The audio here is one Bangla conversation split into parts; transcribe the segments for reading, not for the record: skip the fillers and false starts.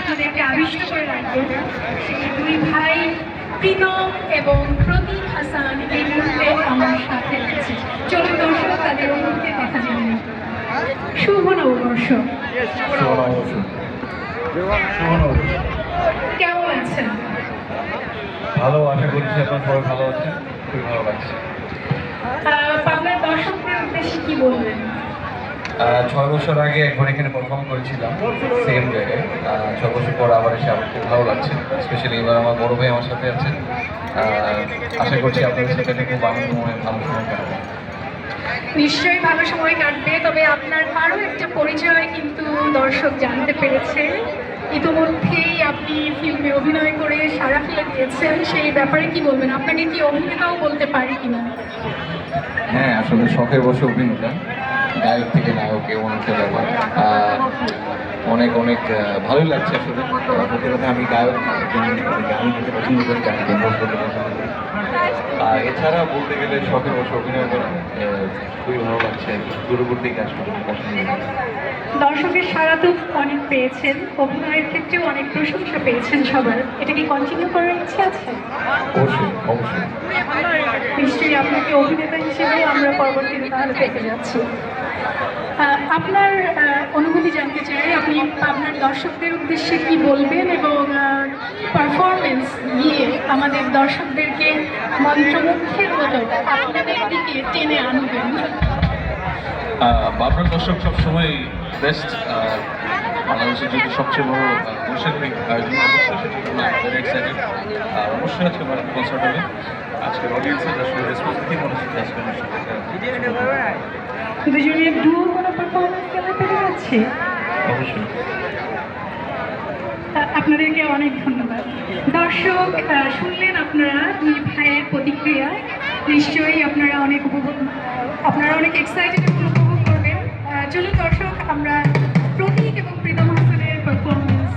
আপনাদেরকে আবিষ্ট করে রাখবেন সেই দুই ভাই প্রীতম এবং প্রতীক হাসান এই মুহূর্তে আমার সাথে আছে। চলুন দর্শক তাদের অনুভূতির কথা জেনে নিই। শুভ নববর্ষ। কেমন আছেন? ভালো, আশা করছি আপনার সবাই ভালো আছেন। খুবই ভালো লাগছে। আপনার দর্শকদের উদ্দেশ্যে কি বলবেন? 6 বছর আগে একবার এখানে পারফর্ম করেছিলাম সেম জায়গায়। 6 বছর পর আবার এসে আমার খুব ভালো লাগছে। স্পেশালি এবার আমার বড় ভাই আমার সাথে আছেন। আশা করছি আপনাদের সাথে খুব আনন্দময় ভালো সময় কাটাবো। নিশ্চয়ই ভালো সময় কাটবে, তবে আপনার আরও একটা পরিচয় কিন্তু দর্শক জানতে পেরেছে। ইতিমধ্যেই আপনি ফিল্মে অভিনয় করে সাড়া ফেলে দিয়েছেন, সেই ব্যাপারে কি বলবেন? আপনাকে কি অভিনেতাও বলতে পারি কিনা? হ্যাঁ, আসলে শখের বসে অভিনেতা, গায়ক থেকে নায়কে অনেকটা ব্যাপার। অনেক অনেক ভালোই লাগছে আসলে। সত্যি কথা, আমি গায়ক, গান করতে পছন্দ করি, গান কম্পোজ করতে পছন্দ করি। এছাড়া বলতে গেলে শখের বসে অভিনয় করা খুবই ভালো লাগছে। দূরবর্তী কাজ করতে পছন্দ করি। দর্শকের সাড়া তো অনেক পেয়েছেন, অভিনয়ের ক্ষেত্রেও অনেক প্রশংসা পেয়েছেন সবার। এটা কি কন্টিনিউ করার ইচ্ছে আছে? অবশ্যই অবশ্যই। নিশ্চয়ই আপনাকে অভিনেতা হিসেবে আমরা পরবর্তীতে তাহলে পেতে যাচ্ছি। আপনার অনুভূতি জানতে চাই, আপনি আপনার দর্শকদের উদ্দেশ্যে কি বলবেন এবং পারফরমেন্স দিয়ে আমাদের দর্শকদেরকে মন্ত্রমুগ্ধের মতো আপনাদের দিকে টেনে আনবেন। আপনার দর্শক সবসময় বেস্ট। বাংলাদেশের যদি সবচেয়ে বড় বৈশাখী আয়োজন অবশ্যই সেটা হলো আমাদের এক্সাইটেড। আর অবশ্যই আজকে আমার কনসার্ট হবে। আজকের অডিয়েন্সের আসলে রেসপন্স দেখে মনে হচ্ছে আজকে দুজনের ডুও কোনো পারফরমেন্স কেমন পেতে যাচ্ছে? অবশ্যই। আপনাদেরকে অনেক ধন্যবাদ। দর্শক শুনলেন আপনারা দুই ভাইয়ের প্রতিক্রিয়া। নিশ্চয়ই আপনারা অনেক এক্সাইটেড এবং উপভোগ করবেন। চলুন দর্শক, আমরা প্রতীক এবং প্রীতম হাসানের পারফরমেন্স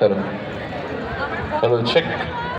Hello, check.